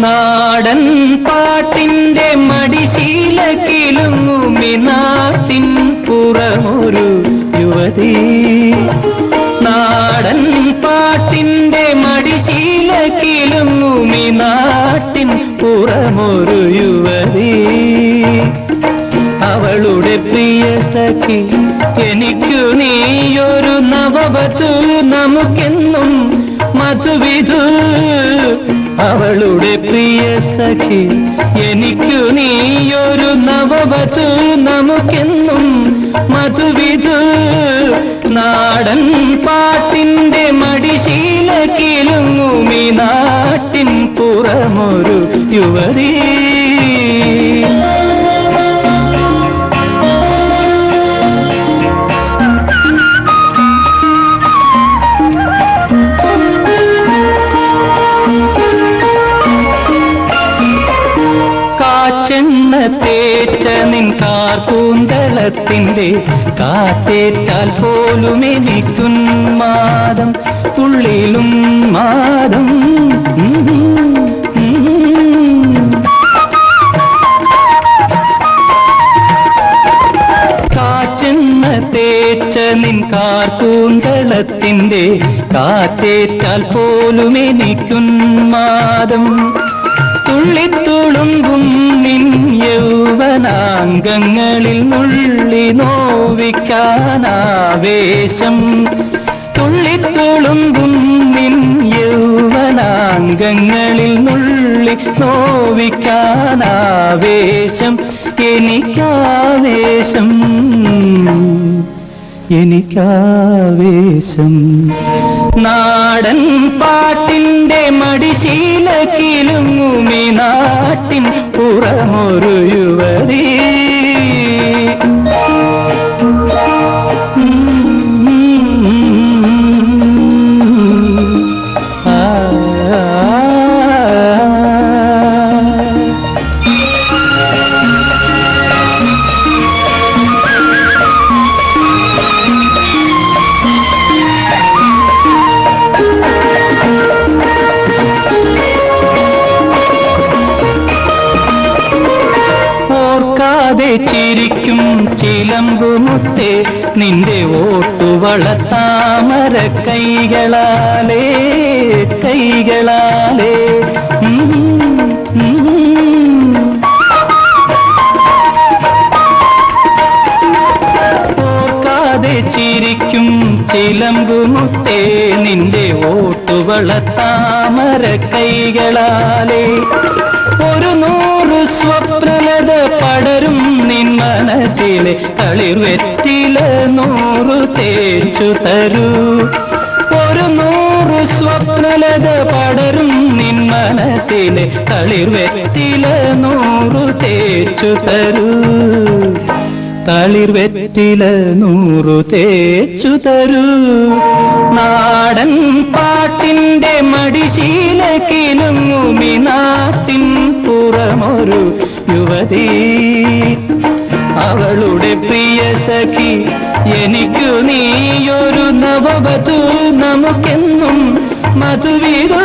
നാടൻ പാട്ടിന്റെ മടിശീലക്കിലുങ്ങുമി നാട്ടിൻ പുറമൊരു യുവതി. നാടൻ പാട്ടിന്റെ മടിശീലക്കിലുങ്ങുമി നാട്ടിൻ പുറമൊരു യുവതി. അവളുടെ പ്രിയ സഖി എനിക്കു നീയൊരു നവവധു, നമുക്കെന്നും മധുവിധു. അവളുടെ പ്രിയ സഖി എനിക്കു നീയൊരു നവവധു, നമുക്കെന്നും മധുവിധു. നാടൻ പാട്ടിന്റെ മടിശീലക്കിലുങ്ങുമി നാട്ടിൻ പുറമൊരു യുവതി. കാച്ചെണ്ണ തേച്ച നിൻ കാർകൂന്തളത്തിന്റെ കാറ്റേറ്റാൽ പോലും എനിക്കുന്മാദം, ഉള്ളിലും മാദം. കാച്ചെണ്ണ തേച്ച നിൻ കാർകൂന്തളത്തിന്റെ കാറ്റേറ്റാൽ പോലും എനിക്കുന്മാദം. തുള്ളിത്തുളുമ്പും നിൻ യൗവനാംഗങ്ങളിൽ നുള്ളി നോവിക്കാനാവേശം. തുള്ളിത്തുളുമ്പും നിൻ യൗവനാംഗങ്ങളിൽ നുള്ളി നോവിക്കാനാവേശം. എനിക്കാവേശം, എനിക്കാവേശം. നാടൻ പാട്ടിന്റെ മടിശീലക്കിലുങ്ങുമി നാട്ടിൻ പുറമൊരു യുവതി. ചിരിക്കും ചിലമ്പുമുത്തേ നിന്റെ ഓട്ടുവളത്താമര കൈകളാലേ, കൈകളാലേ. ഓർക്കാതെ ചിരിക്കും ചിലമ്പുമുത്തേ നിന്റെ ഓട്ടുവളത്താമര കൈകളാലേ. ഒരു 100 സ്വപ്നലത പടരും നിൻ മനസ്സിലെ തളിർവെറ്റില 100 തേച്ചു തരൂ. ഒരു 100 സ്വപ്നലത പടരും നിൻ മനസ്സിലെ തളിർവെറ്റില 100 തേച്ചു തരൂ. തളിർവെറ്റില 100 തേച്ചു തരൂ. നാടൻ പാട്ടിന്റെ മടിശീലക്കിലുങ്ങുമി നാട്ടിൻ പുറമൊരു യുവതി. അവളുടെ പ്രിയ സഖി എനിക്കു നീയൊരു നവവധു, നമുക്കെന്നും മധുവിധു.